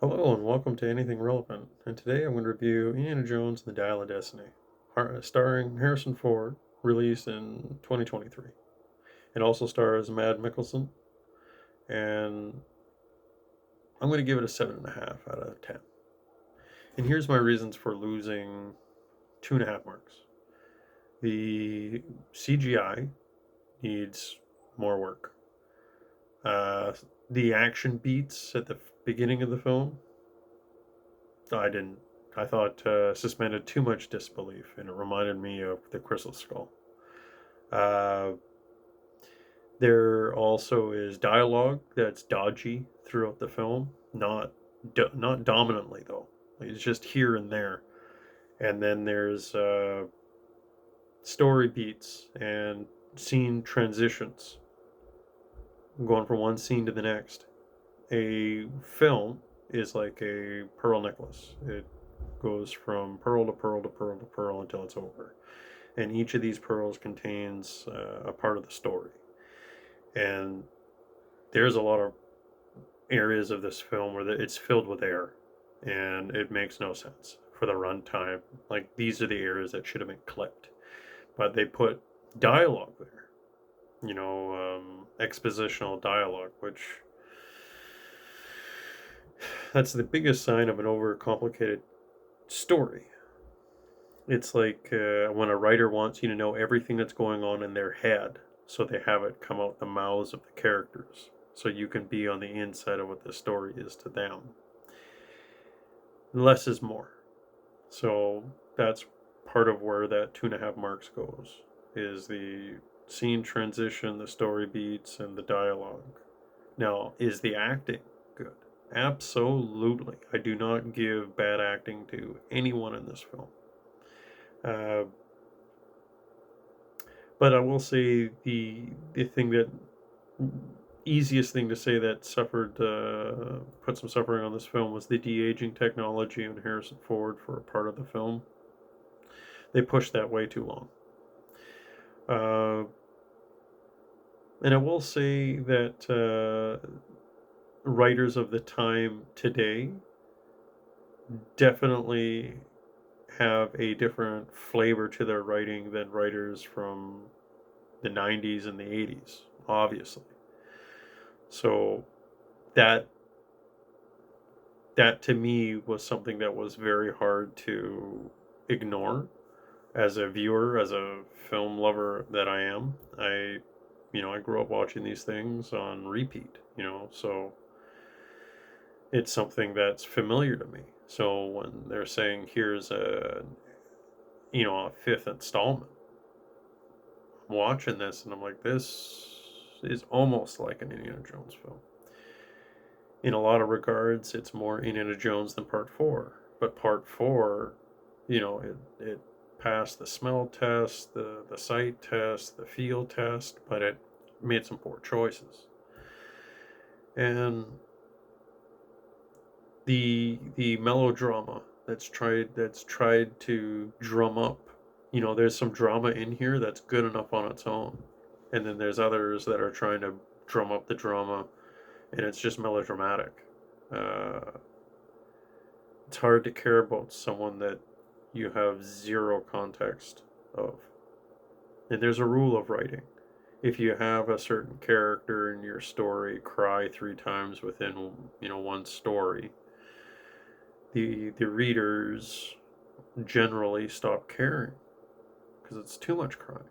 Hello and welcome to Anything Relevant. And today I'm going to review Indiana Jones and the Dial of Destiny, starring Harrison Ford, released in 2023. It also stars Mad Mikkelsen, and I'm going to give it a 7.5 out of 10. And here's my reasons for losing 2.5 marks. The CGI needs more work. Uh, the action beats at the beginning of the film, I didn't. I thought suspended too much disbelief, and it reminded me of the Crystal Skull. Uh, there also is dialogue that's dodgy throughout the film, not dominantly though. It's just here and there, and then there's story beats and scene transitions, going from one scene to the next. A film is like a pearl necklace. It goes from pearl to pearl to pearl to pearl until it's over. And each of these pearls contains a part of the story. And there's a lot of areas of this film where it's filled with air, and it makes no sense for the runtime. Like, these are the areas that should have been clipped, but they put dialogue there, expositional dialogue, which that's the biggest sign of an overcomplicated story. It's like when a writer wants you to know everything that's going on in their head, so they have it come out the mouths of the characters, so you can be on the inside of what the story is to them. Less is more. So that's part of where that 2.5 marks goes, is the scene transition, the story beats, and the dialogue. Now, is the acting good? Absolutely. I do not give bad acting to anyone in this film. Uh, but I will say the thing that easiest thing to say that suffered put some suffering on this film was the de-aging technology on Harrison Ford for a part of the film. They pushed that way too long. And I will say that writers of the time today definitely have a different flavor to their writing than writers from the 90s and the 80s, obviously. So that that to me was something that was very hard to ignore as a viewer, as a film lover that I am. I grew up watching these things on repeat, so it's something that's familiar to me. So when they're saying here's a fifth installment, I'm watching this and I'm like, this is almost like an Indiana Jones film. In a lot of regards, it's more Indiana Jones than Part 4. But Part 4, it passed the smell test, the sight test, the feel test, but it made some poor choices. And the melodrama that's tried to drum up, there's some drama in here that's good enough on its own. And then there's others that are trying to drum up the drama, and it's just melodramatic. Uh, it's hard to care about someone that you have zero context of. And there's a rule of writing. If you have a certain character in your story cry 3 times within, one story, the readers generally stop caring because it's too much crying.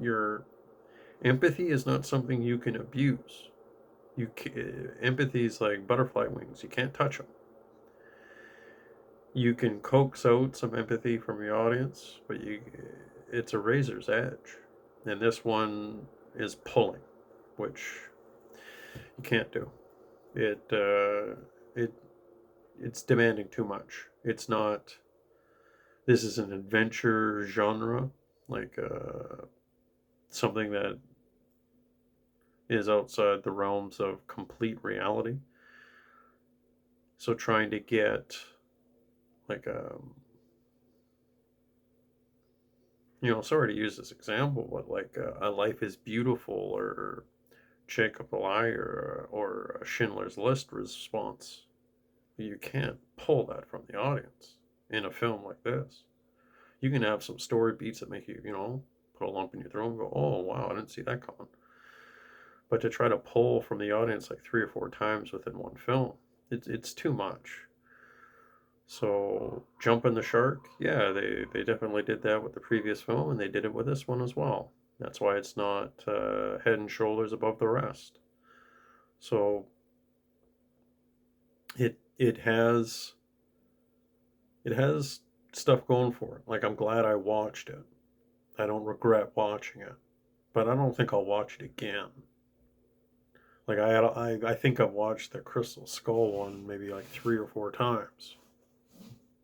Your empathy is not something you can abuse. Empathy is like butterfly wings. You can't touch them. You can coax out some empathy from your audience, but it's a razor's edge, and this one is pulling, which you can't do. It uh, it it's demanding too much. It's not. This is an adventure genre, like something that is outside the realms of complete reality. So trying to get like sorry to use this example, but like a Life is Beautiful or Jacob Lie or a Schindler's List response. You can't pull that from the audience in a film like this. You can have some story beats that make you, put a lump in your throat and go, oh, wow, I didn't see that coming. But to try to pull from the audience like 3 or 4 times within one film, it's too much. So, Jumping the Shark, yeah, they definitely did that with the previous film, and they did it with this one as well. That's why it's not head and shoulders above the rest. So, it has stuff going for it. Like, I'm glad I watched it. I don't regret watching it, but I don't think I'll watch it again. Like I think I've watched the Crystal Skull one maybe like 3 or 4 times.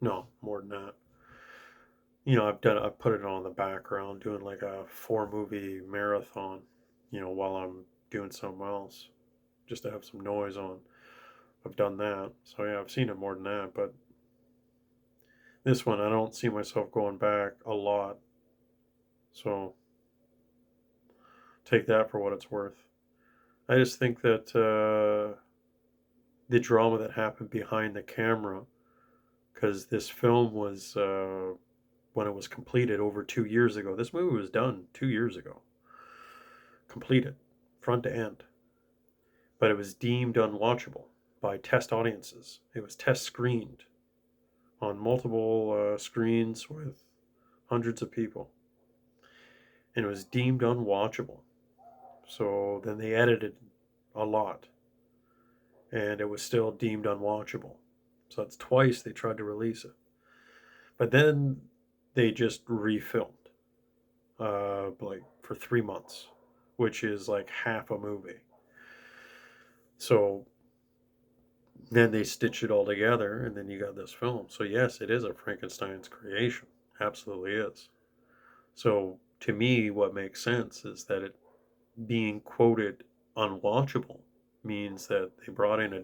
No, more than that. I've put it on the background doing like a 4 movie marathon, while I'm doing something else, just to have some noise on. I've done that. So yeah, I've seen it more than that, but this one I don't see myself going back a lot. So take that for what it's worth. I just think that the drama that happened behind the camera, because this film was when it was completed over 2 years ago. This movie was done 2 years ago, completed, front to end, but it was deemed unwatchable by test audiences. It was test screened on multiple screens with hundreds of people, and it was deemed unwatchable. So then they edited a lot, and it was still deemed unwatchable. So that's twice they tried to release it. But then they just refilmed, like for 3 months, which is like half a movie. So then they stitch it all together, and then you got this film. So yes, it is a Frankenstein's creation. Absolutely is. So to me, what makes sense is that it being quoted unwatchable means that they brought in a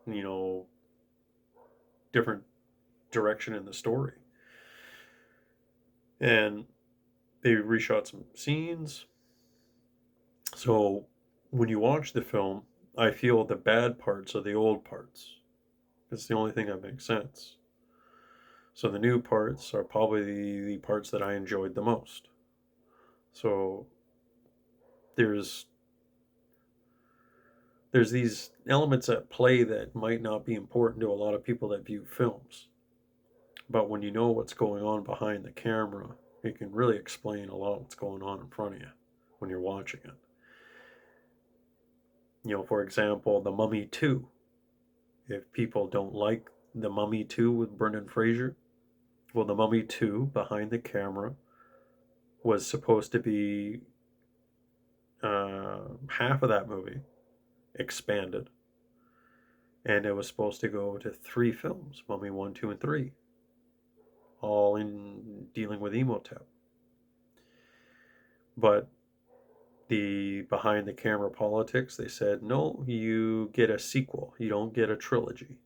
you know, different direction in the story. And they reshot some scenes. So when you watch the film, I feel the bad parts are the old parts. It's the only thing that makes sense. So the new parts are probably the parts that I enjoyed the most. So there's these elements at play that might not be important to a lot of people that view films. But when you know what's going on behind the camera, it can really explain a lot what's going on in front of you when you're watching it. For example, The Mummy 2. If people don't like The Mummy 2 with Brendan Fraser, well, The Mummy 2 behind the camera was supposed to be half of that movie expanded, and it was supposed to go to 3 films: Mummy 1, 2, and 3, all in dealing with Imhotep. But the behind the camera politics, they said, no, you get a sequel, you don't get a trilogy.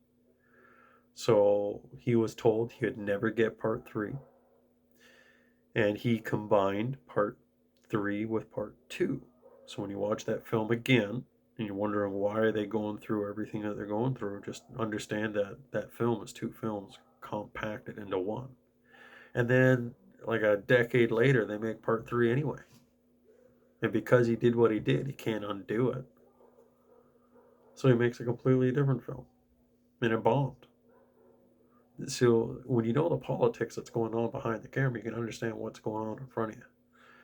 So he was told he would never get part 3, and he combined part 3 with part 2. So when you watch that film again and you're wondering why are they going through everything that they're going through, just understand that that film is 2 films compacted into one. And then like a decade later they make part 3 anyway. And because he did what he did, he can't undo it. So he makes a completely different film. And it bombed. So when you know the politics that's going on behind the camera, you can understand what's going on in front of you.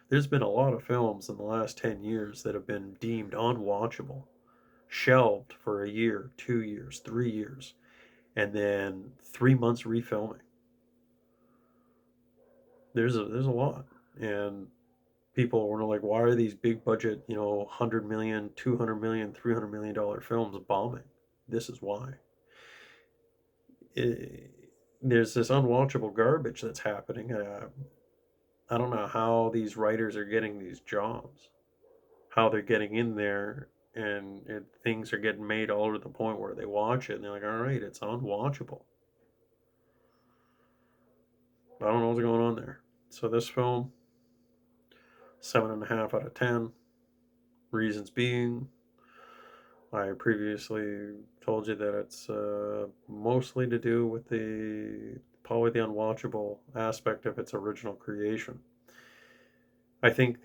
There's been a lot of films in the last 10 years that have been deemed unwatchable, shelved for a year, 2 years, 3 years, and then 3 months refilming. There's a lot. And people were like, why are these big budget, $100 million, $200 million, $300 million films bombing? This is why. There's this unwatchable garbage that's happening. I don't know how these writers are getting these jobs, how they're getting in there, and things are getting made all to the point where they watch it and they're like, all right, it's unwatchable. I don't know what's going on there. So this film, 7.5 out of 10. Reasons being, I previously told you that it's mostly to do with probably the unwatchable aspect of its original creation. I think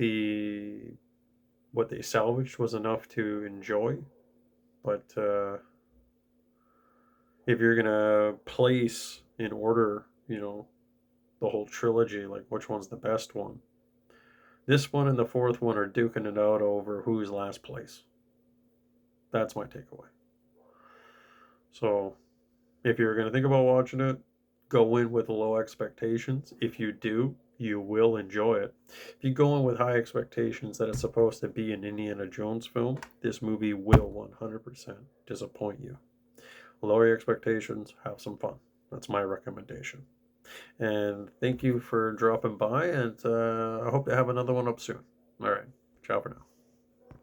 what they salvaged was enough to enjoy, but if you're gonna place in order, the whole trilogy, like which one's the best one, this one and the fourth one are duking it out over who's last place. That's my takeaway. So if you're going to think about watching it, go in with low expectations. If you do, you will enjoy it. If you go in with high expectations that it's supposed to be an Indiana Jones film, this movie will 100% disappoint you. Lower your expectations, have some fun. That's my recommendation. And thank you for dropping by, and I hope to have another one up soon. All right, ciao for now.